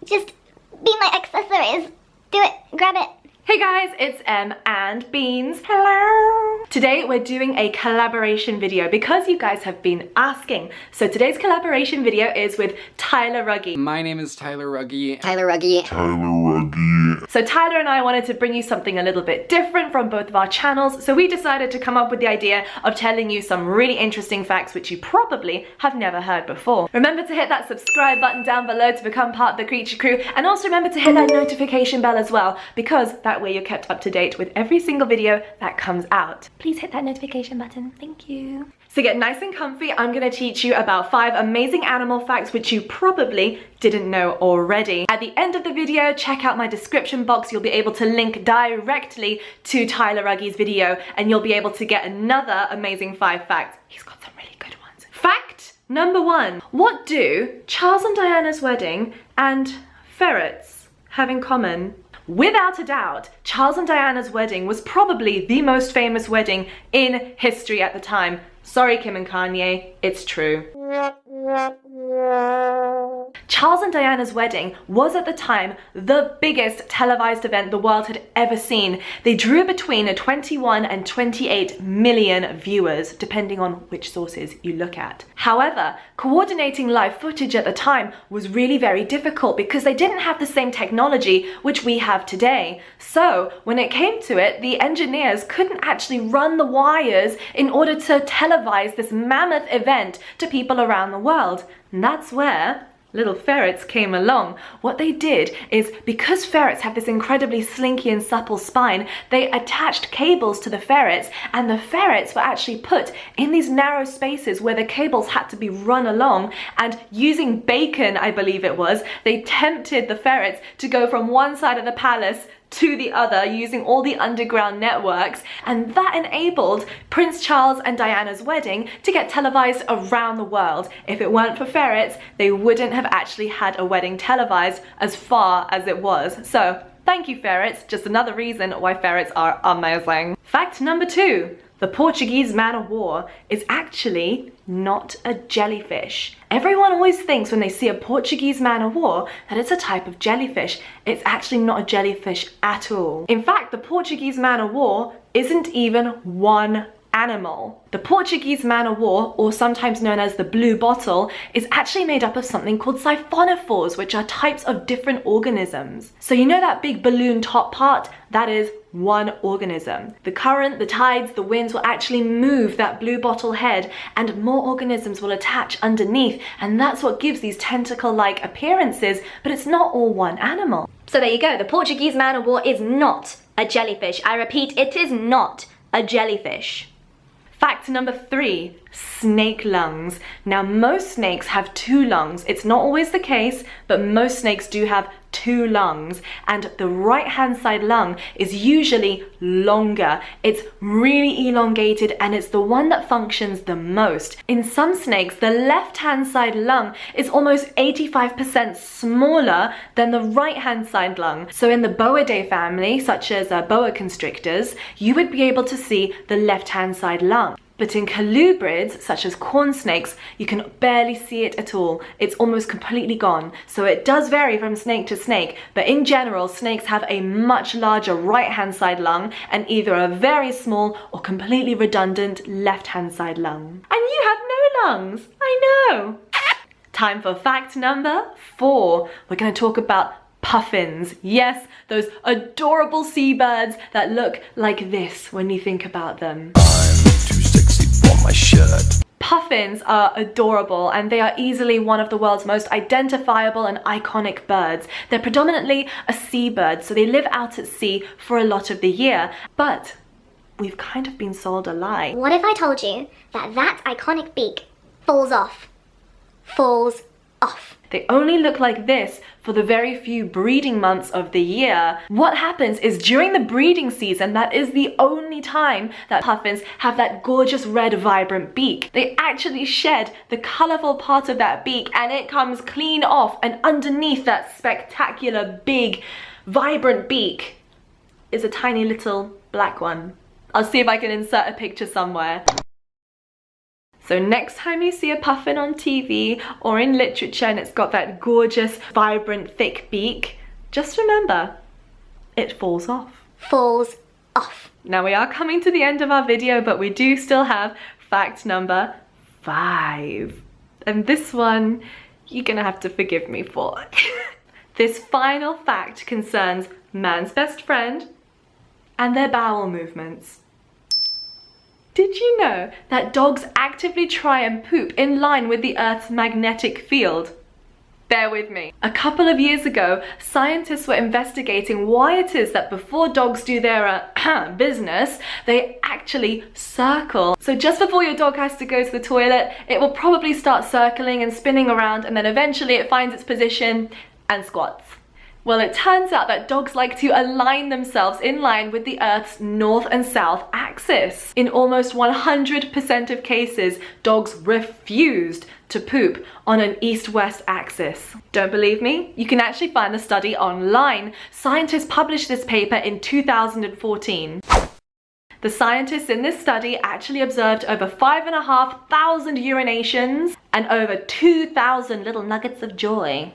Just be my accessories. Do it. Grab it. Hey guys, it's Em and Beans. Hello! Today we're doing a collaboration video because you guys have been asking. So today's collaboration video is with Tyler Rugge. My name is Tyler Rugge. Tyler Rugge. So Tyler and I wanted to bring you something a little bit different from both of our channels, so we decided to come up with the idea of telling you some really interesting facts which you probably have never heard before. Remember to hit that subscribe button down below to become part of the Creature Crew, and also remember to hit that notification bell as well, because that way you're kept up to date with every single video that comes out. Please hit that notification button. Thank you. So get nice and comfy. I'm going to teach you about 5 amazing animal facts which you probably didn't know already. At the end of the video, check out my description box. You'll be able to link directly to Tyler Rugge's video, and you'll be able to get another amazing 5 facts. He's got some really good ones. Fact number 1. What do Charles and Diana's wedding and ferrets have in common? Without a doubt, Charles and Diana's wedding was probably the most famous wedding in history at the time. Sorry, Kim and Kanye, it's true. Charles and Diana's wedding was at the time the biggest televised event the world had ever seen. They drew between 21 and 28 million viewers, depending on which sources you look at. However, coordinating live footage at the time was really very difficult because they didn't have the same technology which we have today. So when it came to it, the engineers couldn't actually run the wires in order to televise this mammoth event to people around the world. And that's where little ferrets came along. What they did is, because ferrets have this incredibly slinky and supple spine, they attached cables to the ferrets, and the ferrets were actually put in these narrow spaces where the cables had to be run along, and using bacon, I believe it was, they tempted the ferrets to go from one side of the palace to the other using all the underground networks, and that enabled Prince Charles and Diana's wedding to get televised around the world. If it weren't for ferrets, they wouldn't have actually had a wedding televised as far as it was. So thank you, ferrets. Just another reason why ferrets are amazing. Fact number 2. The Portuguese man-of-war is actually not a jellyfish. Everyone always thinks when they see a Portuguese man-of-war that it's a type of jellyfish. It's actually not a jellyfish at all. In fact, the Portuguese man-of-war isn't even one animal. The Portuguese man-of-war, or sometimes known as the blue bottle, is actually made up of something called siphonophores, which are types of different organisms. So you know that big balloon top part? That is one organism. The current, the tides, the winds will actually move that blue bottle head, and more organisms will attach underneath, and that's what gives these tentacle-like appearances, but it's not all one animal. So there you go. The Portuguese man-of-war is not a jellyfish. I repeat, it is not a jellyfish. Fact number 3, snake lungs. Now most snakes have 2 lungs. It's not always the case, but most snakes do have 2 lungs, and the right hand side lung is usually longer. It's really elongated, and it's the one that functions the most. In some snakes, the left hand side lung is almost 85% smaller than the right hand side lung. So in the Boidae family, such as boa constrictors, you would be able to see the left hand side lung. But in colubrids, such as corn snakes, you can barely see it at all. It's almost completely gone. So it does vary from snake to snake, but in general, snakes have a much larger right-hand side lung and either a very small or completely redundant left-hand side lung. And you have no lungs, I know. Time for fact number 4. We're going to talk about puffins. Yes, those adorable seabirds that look like this when you think about them. My shirt. Puffins are adorable, and they are easily one of the world's most identifiable and iconic birds. They're predominantly a seabird, so they live out at sea for a lot of the year. But we've kind of been sold a lie. What if I told you that that iconic beak falls off? Falls off. They only look like this for the very few breeding months of the year. What happens is during the breeding season, that is the only time that puffins have that gorgeous red vibrant beak. They actually shed the colourful part of that beak, and it comes clean off, and underneath that spectacular big vibrant beak is a tiny little black one. I'll see if I can insert a picture somewhere. So next time you see a puffin on TV or in literature and it's got that gorgeous, vibrant, thick beak, just remember, it falls off. Falls off. Now we are coming to the end of our video, but we do still have fact number 5. And this one, you're gonna have to forgive me for. This final fact concerns man's best friend and their bowel movements. Did you know that dogs actively try and poop in line with the Earth's magnetic field? Bear with me. A couple of years ago, scientists were investigating why it is that before dogs do their business, they actually circle. So just before your dog has to go to the toilet, it will probably start circling and spinning around, and then eventually it finds its position and squats. Well, it turns out that dogs like to align themselves in line with the Earth's north and south axis. In almost 100% of cases, dogs refused to poop on an east-west axis. Don't believe me? You can actually find the study online. Scientists published this paper in 2014. The scientists in this study actually observed over 5,500 urinations and over 2,000 little nuggets of joy.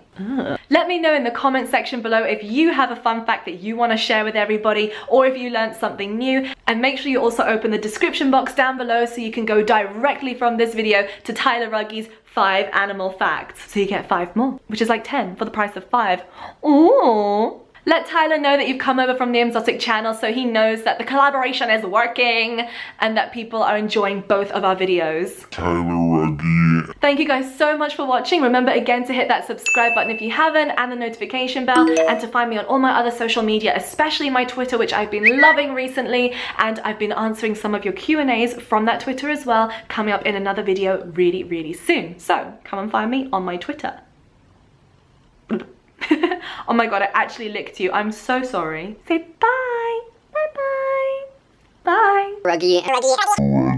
Let me know in the comment section below if you have a fun fact that you want to share with everybody, or if you learned something new. And make sure you also open the description box down below so you can go directly from this video to Tyler Rugge's 5 animal facts. So you get 5 more, which is like 10 for the price of 5. Ooh. Let Tyler know that you've come over from the Emzotic channel so he knows that the collaboration is working and that people are enjoying both of our videos. Tyler Rugge. Thank you guys so much for watching. Remember again to hit that subscribe button if you haven't, and the notification bell, and to find me on all my other social media, especially my Twitter, which I've been loving recently, and I've been answering some of your Q&As from that Twitter as well, coming up in another video really, really soon. So come and find me on my Twitter. Oh my god, I actually licked you. I'm so sorry. Say bye. Bye bye. Bye. Rugge.